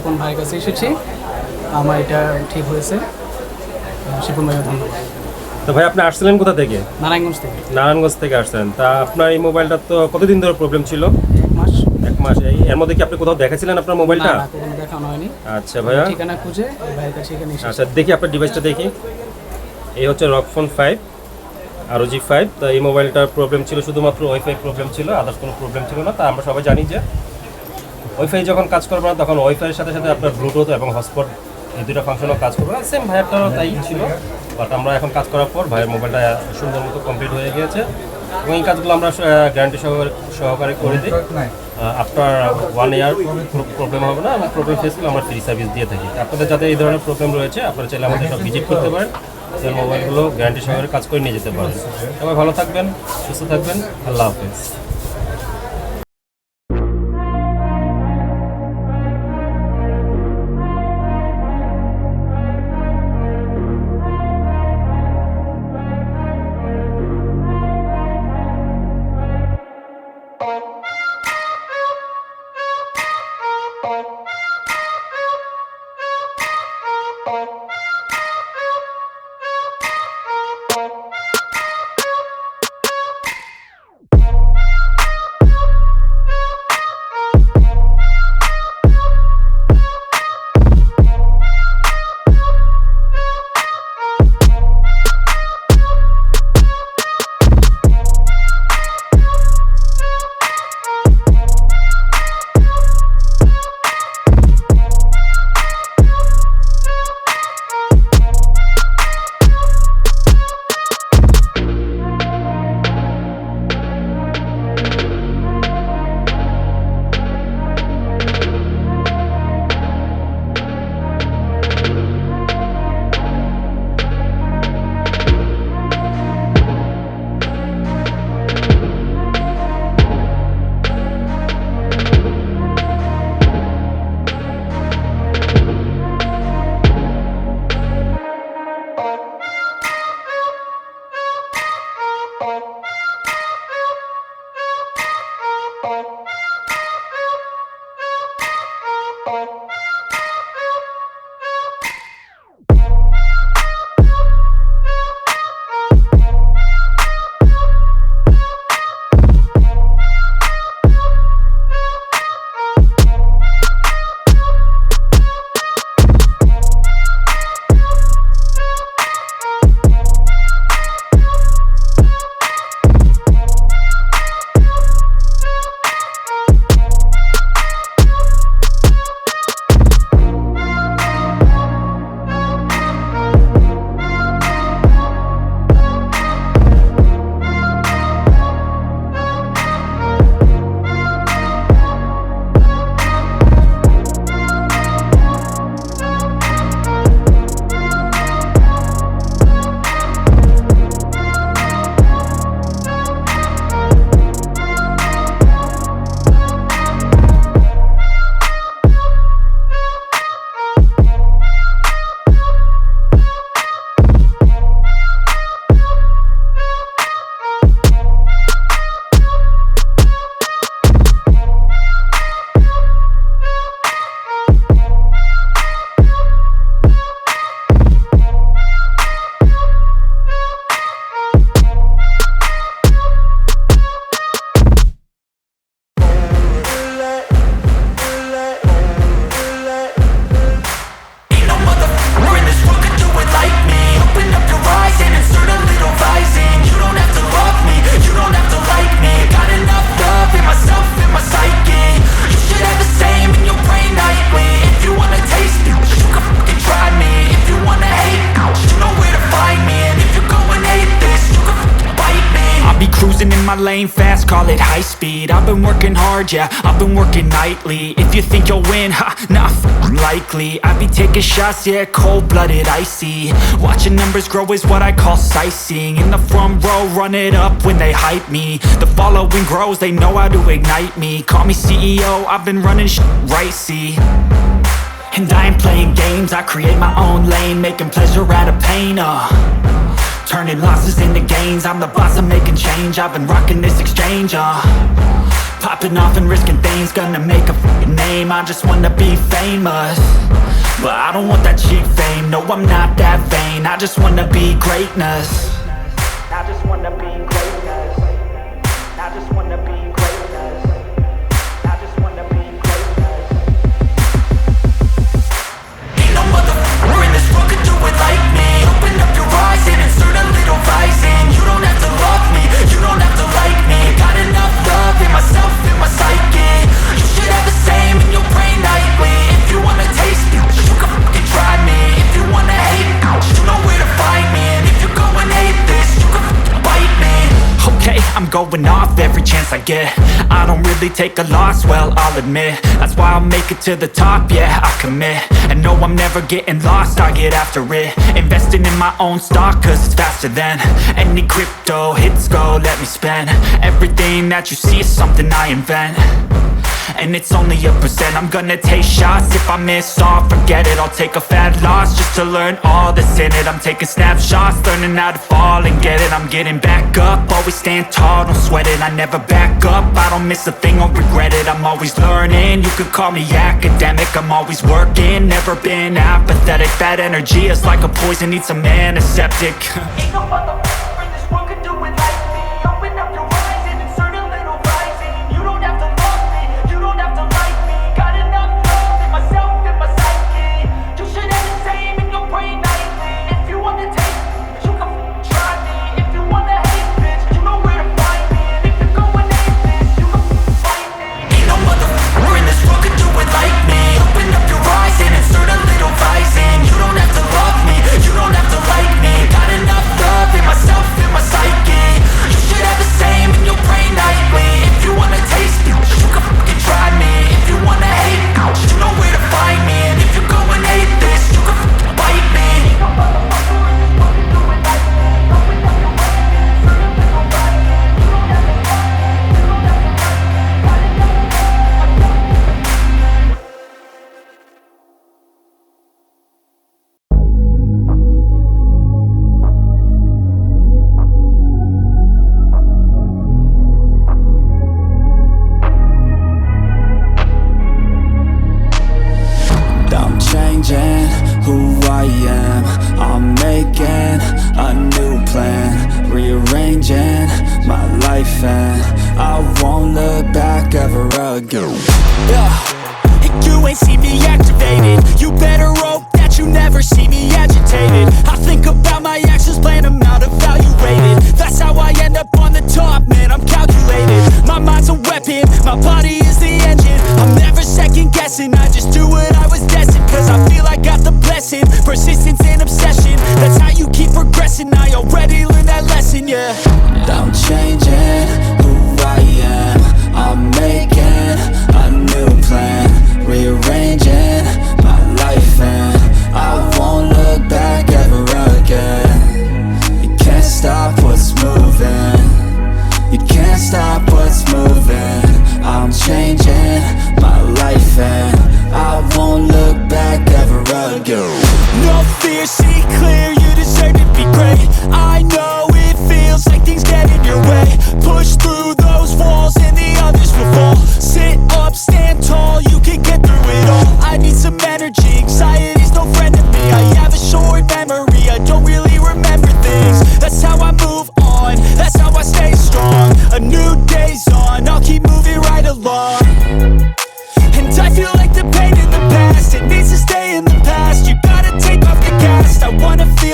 শিপন ভাইয়ের কাছে এসেছি, আমার এটা ঠিক হয়েছে। শিপন ভাইকে ধন্যবাদ। তো ভাই আপনি আসছিলেন কোথা থেকে? নারায়ণগঞ্জ থেকে। নারায়ণগঞ্জ থেকে আসছেন। তা আপনার এই মোবাইলটা তো কতদিন ধরে প্রবলেম ছিল? 1 মাস। 1 মাস। এর মধ্যে কি আপনি কোথাও দেখাছিলেন আপনার মোবাইলটা? না, কখনো দেখানো হয়নি। আচ্ছা ভাইয়া, ঠিকানা খুঁজে ভাইয়ের কাছে এখানে এসেছি। আচ্ছা দেখি আপনার ডিভাইসটা দেখি। এই হচ্ছে রগ ফোন 5 ROG 5। তো এই মোবাইলটার প্রবলেম ছিল শুধুমাত্র ওয়াইফাই প্রবলেম ছিল, আদার্স কোনো প্রবলেম ছিল না। তা আমরা সবাই জানি যে ওয়াইফাই যখন কাজ করবে না তখন ওয়াইফাইয়ের সাথে সাথে আপনার ব্লুটুথ এবং হটস্পট এই দুটো ফাংশনও কাজ করবে না। সেম ভাইয়ারটারও তাই ছিল, বাট আমরা এখন কাজ করার পর ভাইয়ের মোবাইলটা সুন্দর মতো কমপ্লিট হয়ে গিয়েছে এবং এই কাজগুলো আমরা গ্যারান্টি সহকারে করে দিই। আফটার 1 ইয়ার প্রবলেম হবে না এবং প্রবলেম ফেস করলে আমরা ফ্রি সার্ভিস দিয়ে থাকি। আপনাদের যাতে এই ধরনের প্রবলেম রয়েছে আপনারা চাইলে আমাদের সব ভিজিট করতে পারেন, সেই মোবাইলগুলো গ্যারান্টি সহকারে কাজ করে নিয়ে যেতে পারেন। সবাই ভালো থাকবেন, সুস্থ থাকবেন, আল্লাহ হাফেজ। my lane fast, call it high speed. I've been working hard, yeah, I've been working nightly. If you think you'll win, ha, not likely. I be taking shots, yeah, cold-blooded, icy. Watching numbers grow is what I call sightseeing. In the front row, run it up when they hype me. The following grows, they know how to ignite me. Call me CEO, I've been running right, see. And I ain't playing games, I create my own lane, making pleasure out of pain, turning losses into gains. I'm the boss, I'm making change, I've been rocking this exchange, Popping off and risking things, gonna make a fucking name. I just wanna be famous, but I don't want that cheap fame. No, I'm not that vain. I just wanna be greatness. I just wanna be greatness. I just wanna be greatness. I just wanna be greatness. Ain't no motherfucker in this world could do it like me. Open up your eyes and insert a little rising. You don't have to love me, you don't have to like me. Got enough love in myself, in my psyche. You should have the same in your brain nightly. If you wanna taste me, you can fucking try me. If you wanna hate me, you know where to find me. And if you go and hate this, you can fucking bite me. Okay, I'm going off every chance I get. I don't really take a loss, well, I'll admit. That's why I'll make it to the top, yeah, I commit. And no, I'm never getting lost, I get after it. Investing in my own stock, cause it's faster than any crypto hits go, let me spend. Everything that you see is something I invent, and it's only a percent. I'm gonna take shots, if I miss all, forget it. I'll take a fat loss just to learn all that's in it. I'm taking snapshots, learning how to fall and get it. I'm getting back up, always stand tall, don't sweat it. I never back up, I don't miss a thing, I'll regret it. I'm always learning, you could call me academic. I'm always working, never been apathetic. That energy is like a poison, needs some antiseptic. Ain't no motherfucker in this world could do it like me. Open up your eyes and insert a little rising. You don't have to love me, you don't have to like me. Got enough love in myself, in my psyche. You should have the same in your brain nightly. If you wanna taste me, you can try me. If you wanna hate bitch, you know where to find me. And if you go and hate this, you can fight me. Ain't no motherfucker in this world could do it like me. Open up your eyes and insert a little rising. You don't have to love me, you don't have to like me. Got enough love in myself, in my psyche. You should have the same in your brain nightly. If you wanna taste me, you can fucking try me. If you wanna hate me, you know where to find me. And if you go and hate this, you can fucking bite me. Ain't no motherfucker in this world can do it like me. Open up your eyes and insert a little rising. You don't have to love me, you don't have to like me. Got enough love in I'm changing who I am. I'm making a new plan, rearranging my life, and I won't look back ever again. You ain't see me activated. You better hope that you never see me agitated. I think about my actions, plan them out, evaluated. That's how I end up on the top, man, I'm calculated. My mind's a weapon, my body is the engine. I'm never second guessing, I just do what I was destined. Cause I feel I got the blessing, persistence and obsession. That's how you keep progressing, I already learned that lesson, yeah. I'm changing who I am. I'm making a new plan, rearranging my life, and I won't look back ever again. You can't stop what's moving, you can't stop what's moving. I'm changing my life, and I won't look back ever again. No fear, see clear, you deserve to be great. I know it feels like things get in your way. Push through those walls and the others will fall. Sit up, stand tall, you can get through it all. I need some energy, anxiety's no friend to me. I have a short memory, I don't really remember things. That's how I move on, that's how I stay strong. A new day's on, I'll keep moving right along. And I feel like the pain in the past, it needs to stay in the past. You gotta take off the cast, I wanna feel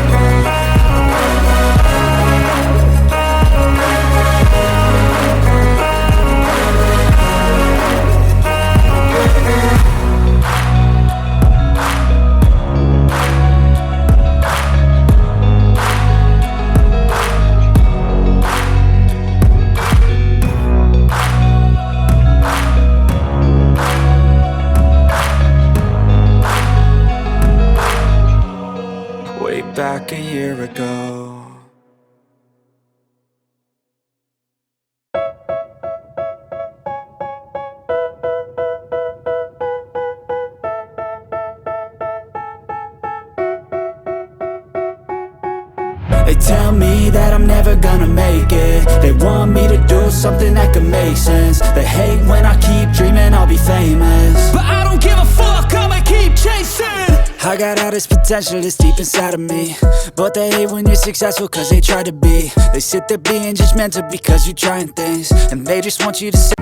back a year ago. They tell me that I'm never gonna make it. They want me to do something that could make sense. They hate when I keep dreaming I'll be famous, but I don't give a fuck, I'ma keep chasing. I got all this potential that's deep inside of me, but they hate when you're successful cause they try to be. They sit there being judgmental because you're trying things, and they just want you to say